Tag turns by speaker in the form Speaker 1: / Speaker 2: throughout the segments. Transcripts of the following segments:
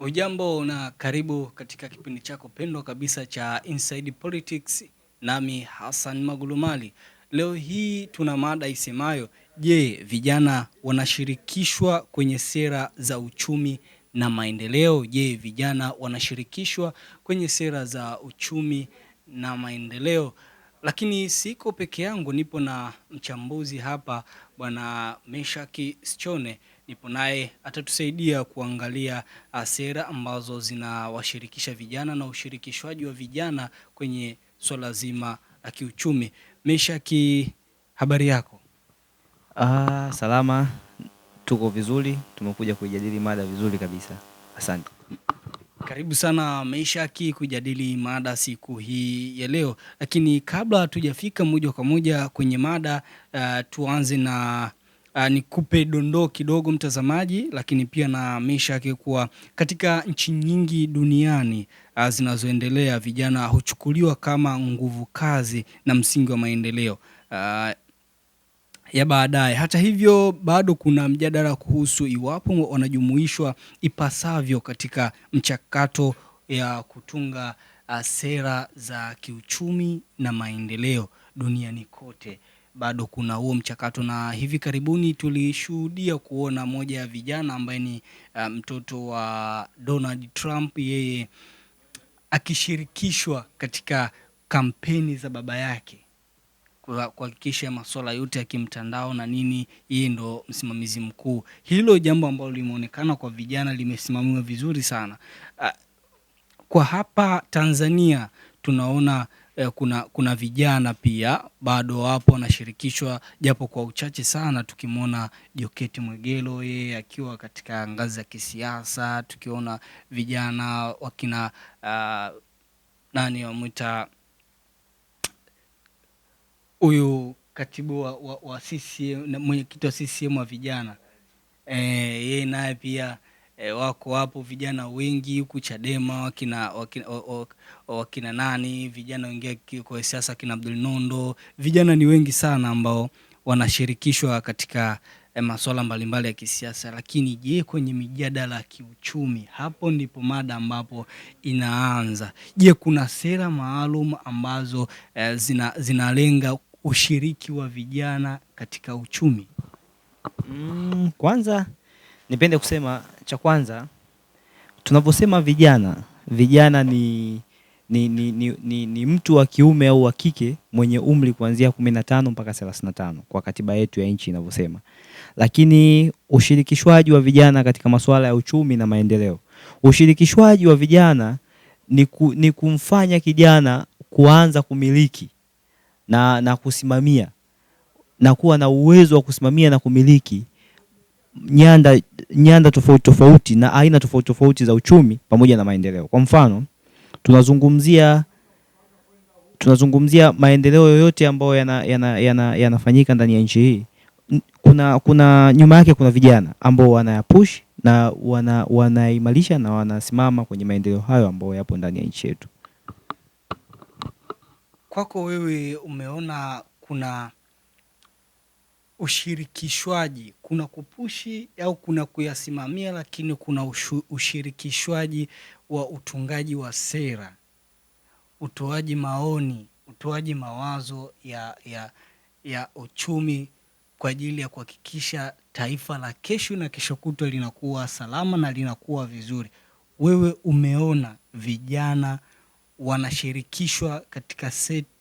Speaker 1: Ujambo na karibu katika kipindi chako pendwa kabisa cha Inside Politics, nami Hassan Magulumali. Leo hii tuna mada isemayo, je, vijana wanashirikishwa kwenye sera za uchumi na maendeleo? Je, vijana wanashirikishwa kwenye sera za uchumi na maendeleo? Lakini siko peke yangu, nipo na mchambuzi hapa, Bwana Meshaki Sichone. Nipo naye, atatusaidia kuangalia sera ambazo zinawashirikisha vijana na ushirikishwaji wa vijana kwenye swala zima la kiuchumi. Meshaki, habari yako?
Speaker 2: Salama, tuko vizuri, tumekuja kujadili mada vizuri kabisa. Asante.
Speaker 1: Karibu sana Meshaki kujadili mada siku hii ya leo. Lakini kabla hatujafika moja kwa moja kwenye mada, tuanze na nikupe dondoo kidogo mtazamaji, lakini pia na Meshaki kuwa katika nchi nyingi duniani zinazoendelea, vijana huchukuliwa kama nguvu kazi na msingi wa maendeleo ya baadaye. Hata hivyo, bado kuna mjadala kuhusu iwapo wanajumuishwa ipasavyo katika mchakato ya kutunga sera za kiuchumi na maendeleo duniani kote. Bado kuna huo mchakato, na hivi karibuni tulishuhudia kuona moja ya vijana ambaye ni mtoto wa Donald Trump, yeye akishirikishwa katika kampeni za baba yake kuhakikisha masuala yote ya kimtandao na nini, yeye ndo msimamizi mkuu. Hilo jambo ambalo limeonekana kwa vijana limesimamiwa vizuri sana. Kwa hapa Tanzania tunaona kuna vijana pia bado wapo wanashirikishwa japo kwa uchache sana, tukimwona Joketi Mwegelo yeye akiwa katika ngazi ya kisiasa, tukiona vijana wakina nani wamuita huyu katibu wa CCM na mwenyekiti wa CCM wa vijana, yeye naye pia wako hapo vijana wengi huku Chadema, wakina nani, vijana wengi kwa siasa, kina Abdul Nondo. Vijana ni wengi sana ambao wanashirikishwa katika masuala mbalimbali ya kisiasa. Lakini je, kwenye mijadala ya kiuchumi, hapo ndipo mada ambapo inaanza. Je, kuna sera maalum ambazo zinalenga ushiriki wa vijana katika uchumi?
Speaker 2: Kwanza nipende kusema cha kwanza, tunaposema vijana ni mtu wa kiume au wa kike mwenye umri kuanzia 15 mpaka 35 kwa katiba yetu ya nchi inavyosema. Lakini ushirikishwaji wa vijana katika masuala ya uchumi na maendeleo, ushirikishwaji wa vijana ni kumfanya kijana kuanza kumiliki na kusimamia na kuwa na uwezo wa kusimamia na kumiliki nyanda tofauti tofauti na aina tofauti tofauti za uchumi pamoja na maendeleo. Kwa mfano, tunazungumzia maendeleo yoyote ambayo yanafanyika ndani ya nchi hii. Kuna nyuma yake kuna vijana ambao wanayapush na wanaimarisha na wanasimama kwenye maendeleo hayo ambayo yapo ndani ya nchi yetu.
Speaker 1: Kwako wewe, umeona kuna ushirikishwaji, kuna kupushi au kuna kuyasimamia, lakini kuna ushirikishwaji wa utungaji wa sera, utoaji maoni, utoaji mawazo ya uchumi kwa ajili ya kuhakikisha taifa la kesho na kesho kutwa linakuwa salama na linakuwa vizuri. Wewe umeona vijana wanashirikishwa katika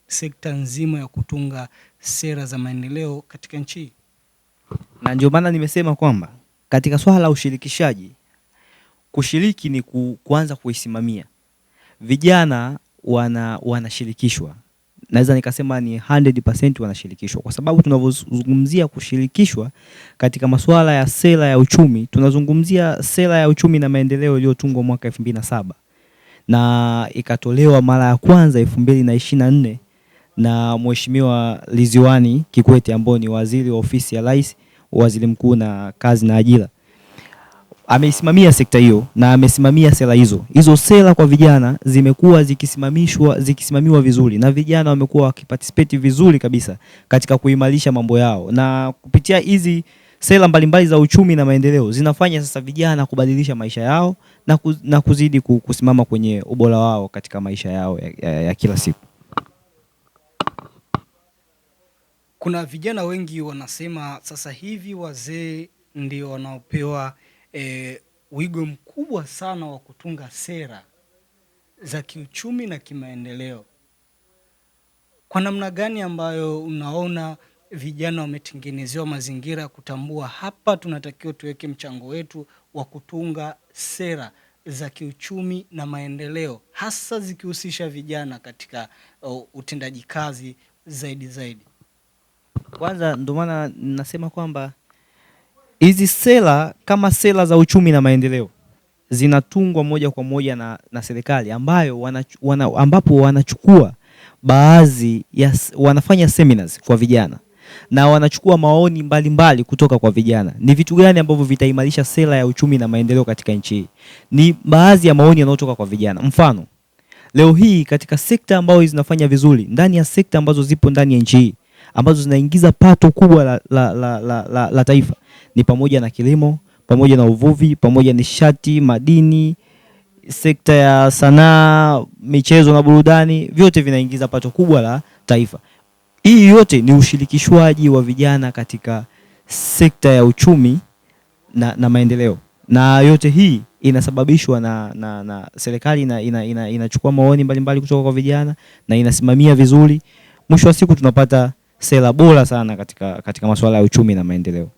Speaker 1: sekta nzima ya kutunga sera za maendeleo katika nchi?
Speaker 2: Na ndio maana nimesema kwamba katika swala la ushirikishaji, kushiriki ni kuanza kuisimamia. Vijana wanashirikishwa, naweza nikasema ni 100% wanashirikishwa, kwa sababu tunavyozungumzia kushirikishwa katika masuala ya sera ya uchumi, tunazungumzia sera ya uchumi na maendeleo iliyotungwa mwaka 2007 na ikatolewa mara ya kwanza 2024 na Mheshimiwa Ridhiwani Kikwete ambaye ni waziri wa ofisi ya Rais, waziri mkuu na kazi na ajira. Ameisimamia sekta hiyo na amesimamia sera hizo. Hizo sera kwa vijana zimekuwa zikisimamiwa vizuri, na vijana wamekuwa wakiparticipate vizuri kabisa katika kuimarisha mambo yao, na kupitia hizi sera mbalimbali za uchumi na maendeleo zinafanya sasa vijana kubadilisha maisha yao na kuzidi kusimama kwenye ubora wao katika maisha yao ya kila siku.
Speaker 1: Kuna vijana wengi wanasema sasa hivi wazee ndio wanaopewa wigo mkubwa sana wa kutunga sera za kiuchumi na kimaendeleo. Kwa namna gani ambayo unaona vijana wametengenezewa mazingira ya kutambua hapa tunatakiwa tuweke mchango wetu wa kutunga sera za kiuchumi na maendeleo, hasa zikihusisha vijana katika utendaji kazi zaidi?
Speaker 2: Kwanza ndio maana nasema kwamba hizi sera kama sera za uchumi na maendeleo zinatungwa moja kwa moja na serikali, ambapo wanachukua baadhi ya wanafanya seminars kwa vijana na wanachukua maoni mbalimbali kutoka kwa vijana. Ni vitu gani ambavyo vitaimarisha sera ya uchumi na maendeleo katika nchi hii? Ni baadhi ya maoni yanayotoka kwa vijana. Mfano, leo hii katika sekta ambazo zinafanya vizuri, ndani ya sekta ambazo zipo ndani ya nchi hii ambazo zinaingiza pato kubwa la taifa ni pamoja na kilimo, pamoja na uvuvi, pamoja na nishati, madini, sekta ya sanaa, michezo na burudani, vyote vinaingiza pato kubwa la taifa. Hii yote ni ushirikishwaji wa vijana katika sekta ya uchumi na maendeleo. Na yote hii inasababishwa na serikali inachukua maoni mbalimbali kutoka kwa vijana na inasimamia vizuri. Mwisho wa siku tunapata sera bora sana katika masuala ya uchumi na maendeleo.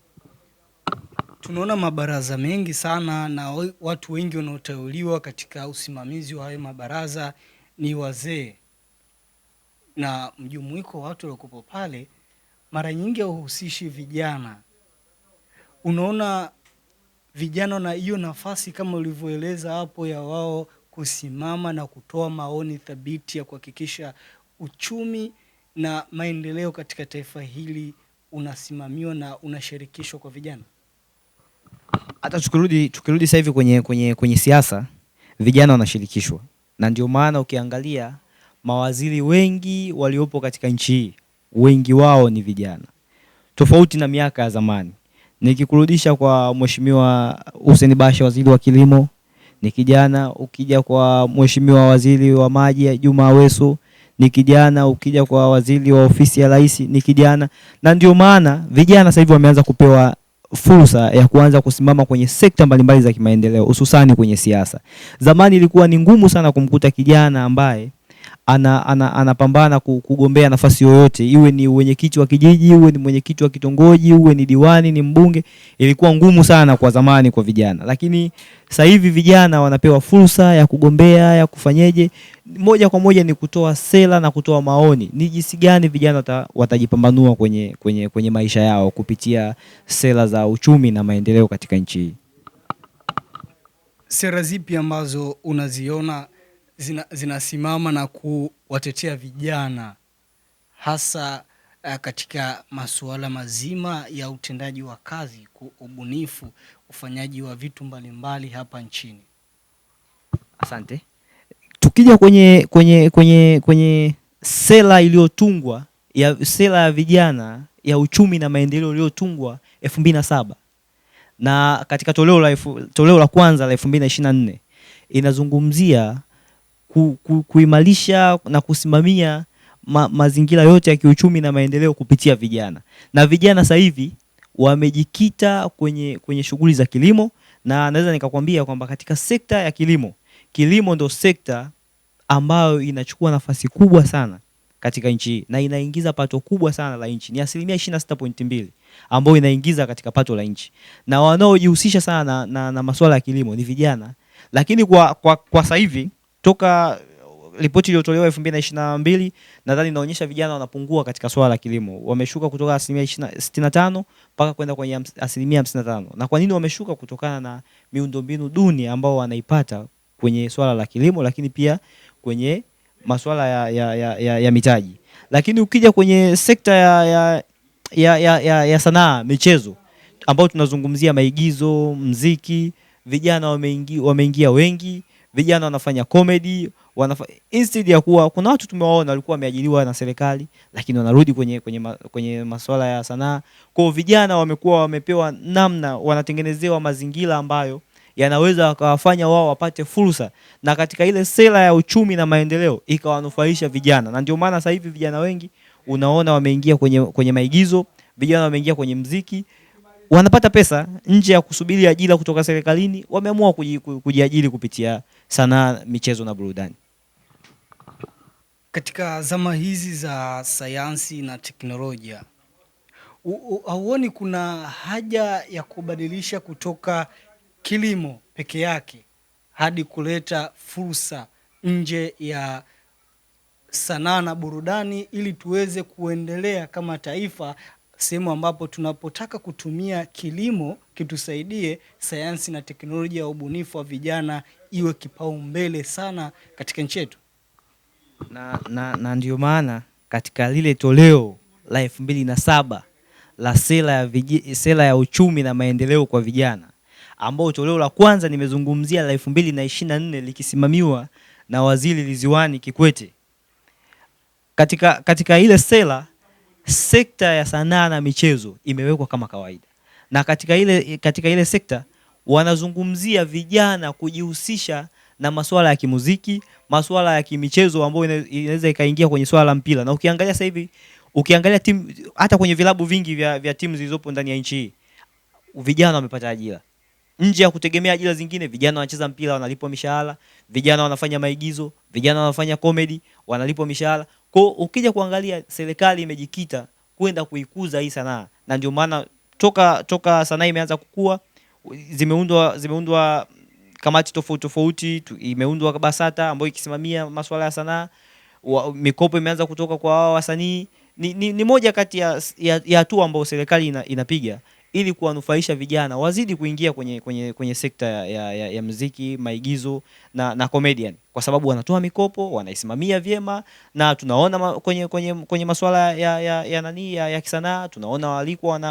Speaker 1: Tunaona mabaraza mengi sana na watu wengi wanaoteuliwa katika usimamizi wa hayo mabaraza ni wazee, na mjumuiko wa watu waliokuwa pale mara nyingi hauhusishi vijana. Unaona vijana na hiyo nafasi kama ulivyoeleza hapo ya wao kusimama na kutoa maoni thabiti ya kuhakikisha uchumi na maendeleo katika taifa hili unasimamiwa na unashirikishwa kwa vijana.
Speaker 2: Hata tukirudi sasa hivi kwenye siasa, vijana wanashirikishwa. Na ndio maana ukiangalia mawaziri wengi waliopo katika nchi hii, wengi wao ni vijana. Tofauti na miaka ya zamani. Nikikurudisha kwa Mheshimiwa Hussein Bashe, waziri wa kilimo, ni kijana. Ukija kwa Mheshimiwa waziri wa maji Juma Aweso, ni kijana. Ukija kwa waziri wa ofisi ya rais, ni kijana. Na ndio maana vijana sasa hivi wameanza kupewa fursa ya kuanza kusimama kwenye sekta mbalimbali za kimaendeleo, hususani kwenye siasa. Zamani ilikuwa ni ngumu sana kumkuta kijana ambaye anapambana kugombea nafasi yoyote, iwe ni mwenyekiti wa kijiji, iwe ni mwenyekiti wa kitongoji, iwe ni diwani, ni mbunge. Ilikuwa ngumu sana kwa zamani kwa vijana, lakini sasa hivi vijana wanapewa fursa ya kugombea, ya kufanyeje. Moja kwa moja ni kutoa sera na kutoa maoni ni jinsi gani vijana watajipambanua kwenye maisha yao kupitia sera za uchumi na maendeleo katika nchi hii.
Speaker 1: Sera zipi ambazo unaziona zinasimama na kuwatetea vijana hasa katika masuala mazima ya utendaji wa kazi, ubunifu, ufanyaji wa vitu mbalimbali hapa nchini?
Speaker 2: Asante. Tukija kwenye sera iliyotungwa ya sera ya vijana ya uchumi na maendeleo iliyotungwa 2007 na katika toleo la kwanza la 2024 inazungumzia kuimarisha na kusimamia mazingira yote ya kiuchumi na maendeleo kupitia vijana. Na vijana sasa hivi wamejikita kwenye shughuli za kilimo, na naweza nikakwambia kwamba katika sekta ya kilimo ndio sekta ambayo inachukua nafasi kubwa sana katika nchi hii na inaingiza pato kubwa sana la nchi. Ni 26.2% ambayo inaingiza katika pato la nchi. Na wanaojihusisha sana na masuala ya kilimo ni vijana. Lakini kwa sasa hivi toka ripoti iliyotolewa 2022 nadhani inaonyesha vijana wanapungua katika swala la kilimo. Wameshuka kutoka 65% mpaka kwenda kwenye 55%. Na kwa nini wameshuka? Kutokana na miundombinu duni ambao wanaipata kwenye swala la kilimo, lakini pia kwenye masuala ya mitaji. Lakini ukija kwenye sekta ya sanaa, michezo ambao tunazungumzia maigizo, muziki, vijana wameingia wengi. Vijana wanafanya comedy, instead ya kuwa kuna watu tumewaona walikuwa wameajiriwa na serikali lakini wanarudi kwenye masuala ya sanaa. Kwa vijana wamekuwa wamepewa namna, wanatengenezewa mazingira ambayo yanaweza wakawafanya wao wapate fursa, na katika ile sera ya uchumi na maendeleo ikawanufaisha vijana. Na ndio maana sasa hivi vijana wengi unaona wameingia kwenye maigizo, vijana wameingia kwenye mziki, wanapata pesa nje ya kusubiri ajira kutoka serikalini, wameamua kujiajiri kupitia sanaa, michezo na burudani.
Speaker 1: Katika zama hizi za sayansi na teknolojia, hauoni kuna haja ya kubadilisha kutoka kilimo peke yake hadi kuleta fursa nje ya sanaa na burudani, ili tuweze kuendelea kama taifa, sehemu ambapo tunapotaka kutumia kilimo kitusaidie, sayansi na teknolojia ya ubunifu wa vijana iwe kipaumbele sana katika nchi yetu?
Speaker 2: Na ndio maana katika lile toleo la 2007 la sera ya uchumi na maendeleo kwa vijana, ambao toleo la kwanza nimezungumzia la 2024 likisimamiwa na Waziri Ridhiwani Kikwete, katika ile sera, sekta ya sanaa na michezo imewekwa kama kawaida, na katika ile sekta wanazungumzia vijana kujihusisha na masuala ya kimuziki, masuala ya kimichezo ambayo inaweza ikaingia kwenye swala la mpira. Na ukiangalia sasa hivi, ukiangalia timu hata kwenye vilabu vingi vya timu zilizopo ndani ya nchi hii, vijana wamepata ajira. Nje ya kutegemea ajira zingine, vijana wanacheza mpira, wanalipwa mishahara, vijana wanafanya maigizo, vijana wanafanya comedy, wanalipwa mishahara. Kwa ukija kuangalia, serikali imejikita kwenda kuikuza hii sanaa, na ndio maana toka sanaa imeanza kukua, zimeundwa kamati tofauti, imeundwa BASATA ambayo ikisimamia masuala ya sanaa, mikopo imeanza kutoka kwa wao wasanii. Ni moja kati ya hatua ambayo serikali inapiga ili kuwanufaisha vijana wazidi kuingia kwenye sekta ya muziki, maigizo na comedian, kwa sababu wanatoa mikopo, wanaisimamia vyema, na tunaona kwenye masuala ya kisanaa, tunaona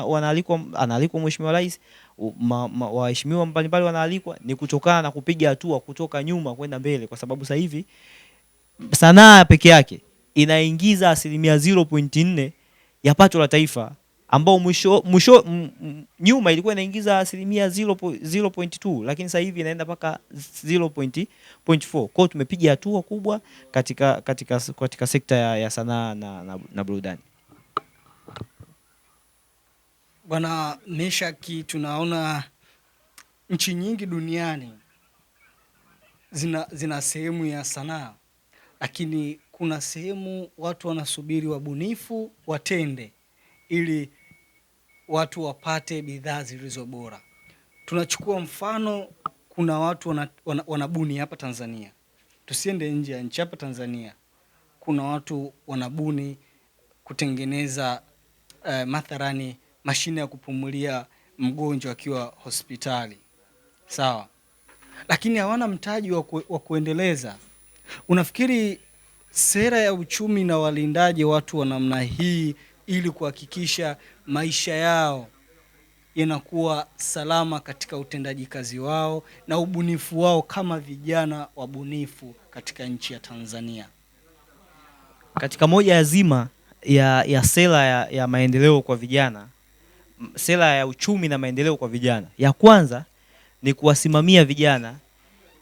Speaker 2: wanaalikwa Mheshimiwa Rais, waheshimiwa mbalimbali wanaalikwa. Ni kutokana na kupiga hatua kutoka nyuma kwenda mbele, kwa sababu sasa hivi sanaa peke yake inaingiza 0.4% ya pato la taifa, ambao mwisho nyuma ilikuwa inaingiza 0.2%, lakini sasa hivi inaenda mpaka 0.4%. Kwa tumepiga hatua kubwa katika sekta ya sanaa na burudani.
Speaker 1: Bwana Meshaki, tunaona nchi nyingi duniani zina sehemu ya sanaa, lakini kuna sehemu watu wanasubiri wabunifu watende ili watu wapate bidhaa zilizo bora. Tunachukua mfano, kuna watu wanabuni hapa Tanzania. Tusiende nje ya nchi, hapa Tanzania kuna watu wanabuni kutengeneza mathalani mashine ya kupumulia mgonjwa akiwa hospitali. Sawa. Lakini hawana mtaji wa kuendeleza. Unafikiri sera ya uchumi na walindaje watu wa namna hii ili kuhakikisha maisha yao yanakuwa salama katika utendaji kazi wao na ubunifu wao kama vijana wabunifu katika nchi ya Tanzania?
Speaker 2: Katika moja ya zima ya sera ya maendeleo kwa vijana, sera ya uchumi na maendeleo kwa vijana, ya kwanza ni kuwasimamia vijana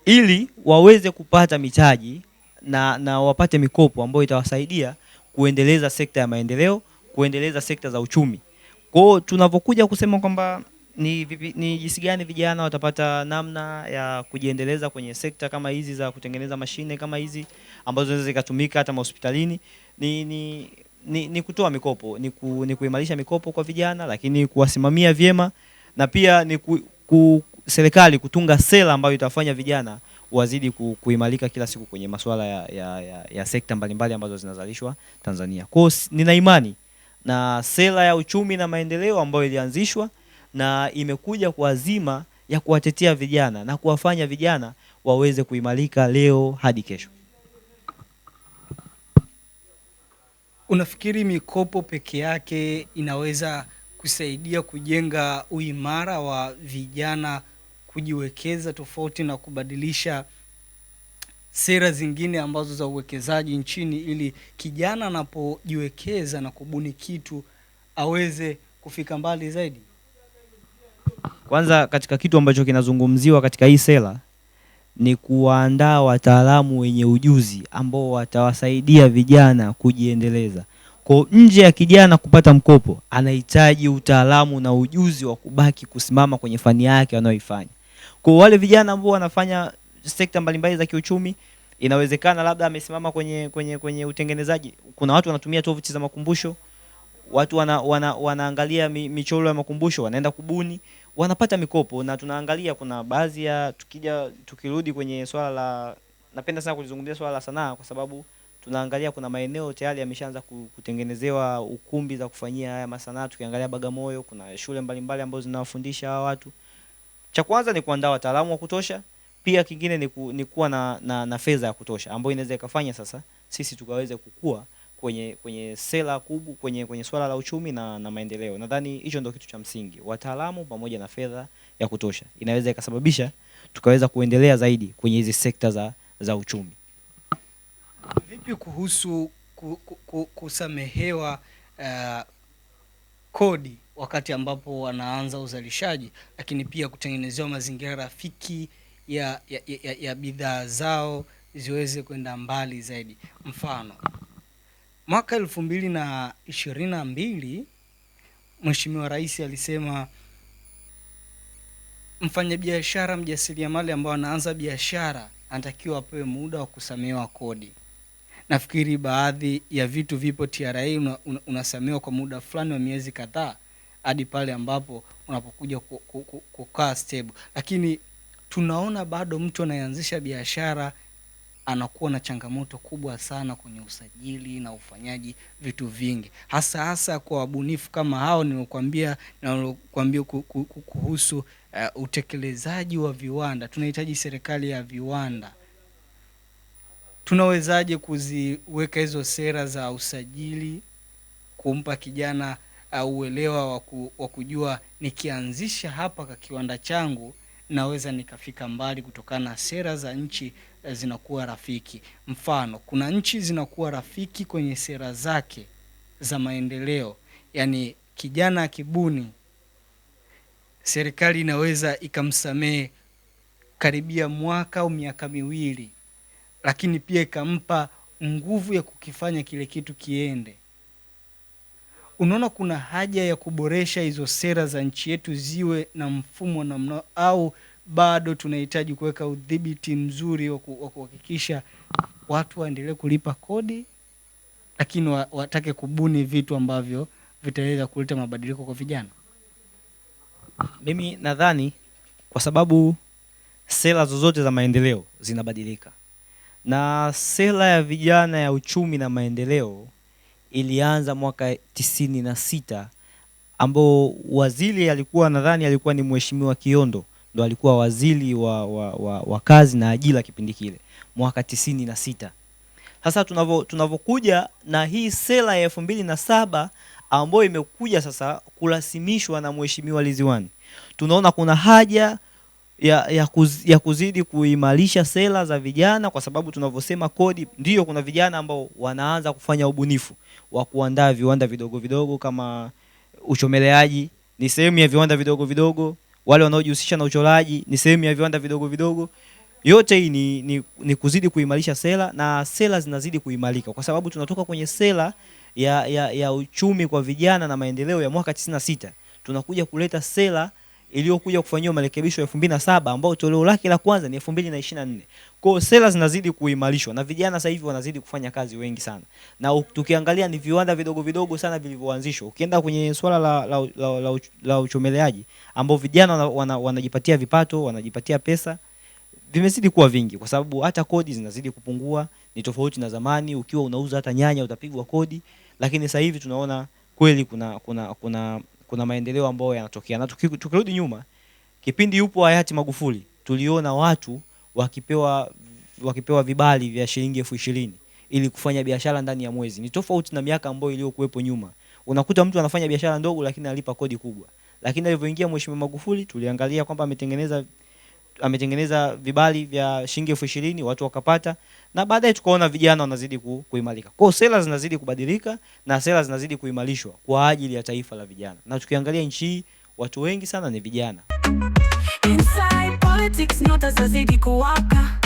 Speaker 2: ili waweze kupata mitaji na wapate mikopo ambayo itawasaidia kuendeleza sekta ya maendeleo, kuendeleza sekta za uchumi. Kwa hiyo tunapokuja kusema kwamba ni jinsi gani vijana watapata namna ya kujiendeleza kwenye sekta kama hizi za kutengeneza mashine kama hizi ambazo zinaweza zikatumika hata hospitalini, ni kutoa mikopo, ni kuimarisha mikopo kwa vijana, lakini kuwasimamia vyema, na pia ni serikali kutunga sera ambayo itafanya vijana wazidi kuimarika kila siku kwenye masuala ya sekta mbalimbali ambazo zinazalishwa Tanzania. Kwa hiyo nina imani na sera ya uchumi na maendeleo ambayo ilianzishwa na imekuja kwa azima ya kuwatetea vijana na kuwafanya vijana waweze kuimarika leo hadi kesho.
Speaker 1: Unafikiri mikopo peke yake inaweza kusaidia kujenga uimara wa vijana kujiwekeza, tofauti na kubadilisha sera zingine ambazo za uwekezaji nchini, ili kijana anapojiwekeza na kubuni kitu aweze kufika mbali zaidi?
Speaker 2: Kwanza katika kitu ambacho kinazungumziwa katika hii sera ni kuwaandaa wataalamu wenye ujuzi ambao watawasaidia vijana kujiendeleza. Kwa nje ya kijana kupata mkopo, anahitaji utaalamu na ujuzi wa kubaki kusimama kwenye fani yake anayoifanya. Kwa wale vijana ambao wanafanya sekta mbalimbali za kiuchumi, inawezekana labda amesimama kwenye utengenezaji. Kuna watu wanatumia tovuti za makumbusho, watu wanaangalia michoro ya makumbusho, wanaenda kubuni, wanapata mikopo. Na tunaangalia kuna baadhi ya tukirudi kwenye swala la, napenda sana kulizungumzia swala la sanaa kwa sababu tunaangalia kuna maeneo tayari yameshaanza kutengenezewa ukumbi za kufanyia haya masanaa. Tukiangalia Bagamoyo kuna shule mbalimbali ambazo zinawafundisha hawa watu. Cha kwanza ni kuandaa wataalamu wa kutosha, pia kingine ni kuwa na fedha ya kutosha ambayo inaweza ikafanya sasa sisi tukaweze kukua kwenye sera kubwa kwenye swala la uchumi na maendeleo. Nadhani hicho ndio kitu cha msingi. Wataalamu pamoja na fedha ya kutosha inaweza ikasababisha tukaweza kuendelea zaidi kwenye hizi sekta za uchumi.
Speaker 1: Vipi kuhusu kusamehewa kodi wakati ambapo wanaanza uzalishaji, lakini pia kutengenezewa mazingira rafiki ya bidhaa zao ziweze kwenda mbali zaidi? Mfano, mwaka 2022 Mheshimiwa Rais alisema mfanyabiashara mjasiriamali ambao anaanza biashara anatakiwa apewe muda wa kusamehewa kodi. Nafikiri baadhi ya vitu vipo TRA unasamehewa kwa muda fulani wa miezi kadhaa hadi pale ambapo unapokuja kukaa stable. Lakini tunaona bado mtu anayeanzisha biashara anakuwa na changamoto kubwa sana kwenye usajili na ufanyaji vitu vingi. Hasa kwa wabunifu kama hao nilikwambia kuhusu utekelezaji wa viwanda. Tunahitaji serikali ya viwanda. Tunawezaje kuziweka hizo sera za usajili kumpa kijana uelewa wa kujua nikianzisha hapa kwa kiwanda changu naweza nikafika mbali kutokana na sera za nchi zinakuwa rafiki. Mfano, kuna nchi zinakuwa rafiki kwenye sera zake za maendeleo. Yaani kijana akibuni, serikali inaweza ikamsamehe karibia mwaka au miaka miwili, lakini pia ikampa nguvu ya kukifanya kile kitu kiende. Unaona kuna haja ya kuboresha hizo sera za nchi yetu ziwe na mfumo namna, au bado tunahitaji kuweka udhibiti mzuri wa kuhakikisha watu waendelee kulipa kodi lakini watake kubuni vitu ambavyo vitaweza kuleta mabadiliko kwa vijana?
Speaker 2: Mimi nadhani kwa sababu sera zozote za maendeleo zinabadilika. Na sera ya vijana ya uchumi na maendeleo ilianza mwaka 96 ambao waziri alikuwa alikuwa ni Mheshimiwa Kiondo, ndo alikuwa waziri wa kazi na ajira kipindi kile mwaka 96. Sasa tunavokuja na hii sera ya 2007 ambayo imekuja sasa kurasimishwa na Mheshimiwa Ridhiwani, tunaona kuna haja ya kuzidi kuimarisha sera za vijana, kwa sababu tunavyosema kodi, ndio kuna vijana ambao wanaanza kufanya ubunifu wa kuandaa viwanda vidogo vidogo kama uchomeleaji ni sehemu ya viwanda vidogo vidogo, wale wanaojihusisha na uchoraji ni sehemu ya viwanda vidogo vidogo. Yote hii ni kuzidi kuimarisha sera, na sera zinazidi kuimarika kwa sababu tunatoka kwenye sera ya uchumi kwa vijana na maendeleo ya mwaka 96 tunakuja kuleta sera iliyokuja kufanyiwa marekebisho ya 2007 ambao toleo lake la kwanza ni 2024. Kwa hiyo sera zinazidi kuimarishwa na vijana sasa hivi wanazidi kufanya kazi wengi sana. Na tukiangalia ni viwanda vidogo vidogo sana vilivyoanzishwa. Ukienda kwenye swala la uchomeleaji ambao vijana wanajipatia vipato, wanajipatia pesa, vimezidi kuwa vingi kwa sababu hata kodi zinazidi kupungua. Ni tofauti na zamani, ukiwa unauza hata nyanya utapigwa kodi, lakini sasa hivi tunaona kweli kuna maendeleo ambayo yanatokea. Na tukirudi nyuma, kipindi yupo hayati Magufuli, tuliona watu wakipewa vibali vya shilingi 20,000 ili kufanya biashara ndani ya mwezi. Ni tofauti na miaka ambayo iliyokuwepo nyuma. Unakuta mtu anafanya biashara ndogo lakini analipa kodi kubwa. Lakini alivyoingia Mheshimiwa Magufuli, tuliangalia kwamba ametengeneza vibali vya shilingi 20,000 watu wakapata, na baadaye tukaona vijana wanazidi kuimarika. Kwa hiyo sera zinazidi kubadilika na sera zinazidi kuimarishwa kwa ajili ya taifa la vijana. Na tukiangalia nchi hii watu wengi sana ni vijana.
Speaker 3: Inside politics nyota zazidi kuwaka.